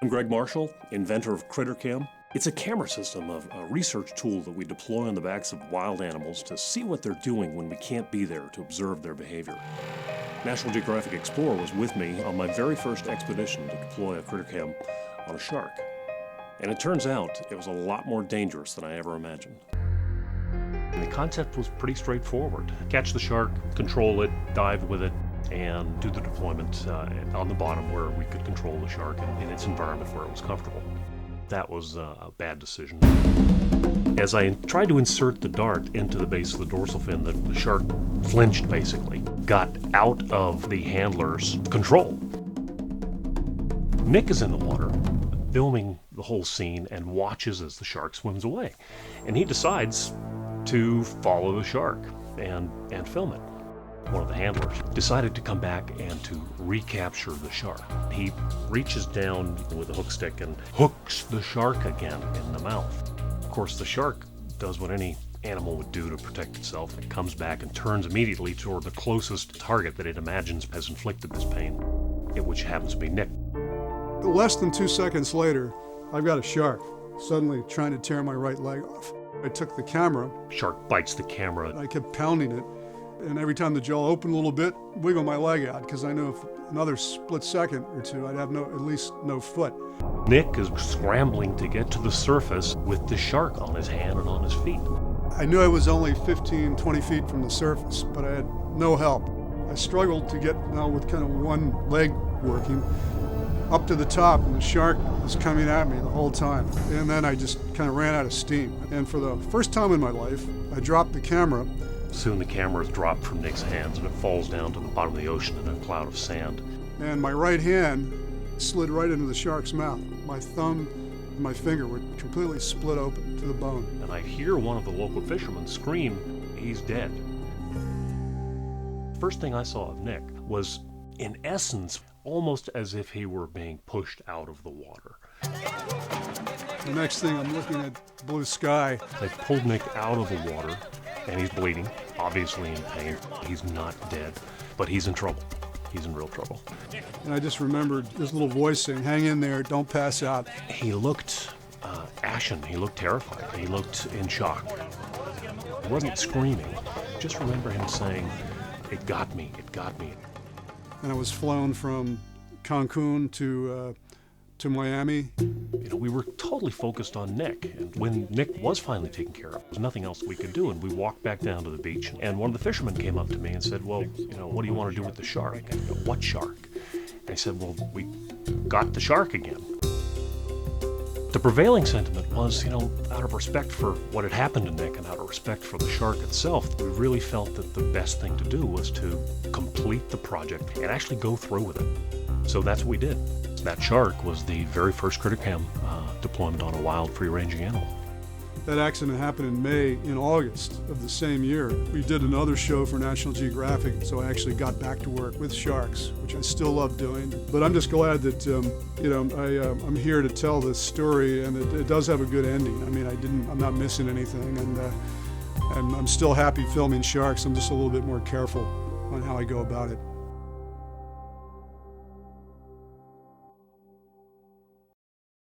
I'm Greg Marshall, inventor of CritterCam. It's a camera system, a research tool that we deploy on the backs of wild animals to see what they're doing when we can't be there to observe their behavior. National Geographic Explorer was with me on my very first expedition to deploy a CritterCam on a shark. And it turns out it was a lot more dangerous than I ever imagined. And the concept was pretty straightforward. Catch the shark, control it, dive with it, and do the deployment on the bottom where we could control the shark in its environment where it was comfortable. That was a bad decision. As I tried to insert the dart into the base of the dorsal fin, the shark flinched basically, got out of the handler's control. Nick is in the water, filming the whole scene, and watches as the shark swims away. And he decides to follow the shark and film it. One of the handlers decided to come back and to recapture the shark. He reaches down with a hook stick and hooks the shark again in the mouth. Of course, the shark does what any animal would do to protect itself. It comes back and turns immediately toward the closest target that it imagines has inflicted this pain, which happens to be Nick. Less than 2 seconds later, I've got a shark suddenly trying to tear my right leg off. I took the camera. Shark bites the camera. I kept pounding it. And every time the jaw opened a little bit, wiggle my leg out, because I knew if another split second or two, I'd have at least no foot. Nick is scrambling to get to the surface with the shark on his hand and on his feet. I knew I was only 15, 20 feet from the surface, but I had no help. I struggled to get, now with kind of one leg working, up to the top, and the shark was coming at me the whole time. And then I just kind of ran out of steam. And for the first time in my life, I dropped the camera. Soon the camera is dropped from Nick's hands and it falls down to the bottom of the ocean in a cloud of sand. And my right hand slid right into the shark's mouth. My thumb and my finger were completely split open to the bone. And I hear one of the local fishermen scream, "He's dead." First thing I saw of Nick was, in essence, almost as if he were being pushed out of the water. The next thing, I'm looking at blue sky. They pulled Nick out of the water, and he's bleeding, obviously in pain. He's not dead, but he's in trouble. He's in real trouble. And I just remembered this little voice saying, "Hang in there, don't pass out." He looked ashen. He looked terrified. He looked in shock. He wasn't screaming. Just remember him saying, "It got me, it got me." And I was flown from Cancun to Miami. You know, we were totally focused on Nick, and when Nick was finally taken care of, there was nothing else we could do, and we walked back down to the beach, and one of the fishermen came up to me and said, "Well, you know, what do you want to do with the shark?" I go, "What shark?" And I said, "Well, we got the shark again." The prevailing sentiment was, you know, out of respect for what had happened to Nick and out of respect for the shark itself, we really felt that the best thing to do was to complete the project and actually go through with it. So that's what we did. That shark was the very first CritterCam deployment on a wild free-ranging animal. That accident happened in May, in August of the same year. We did another show for National Geographic, so I actually got back to work with sharks, which I still love doing. But I'm just glad that I'm here to tell this story, and it does have a good ending. I mean, I'm not missing anything, and I'm still happy filming sharks. I'm just a little bit more careful on how I go about it.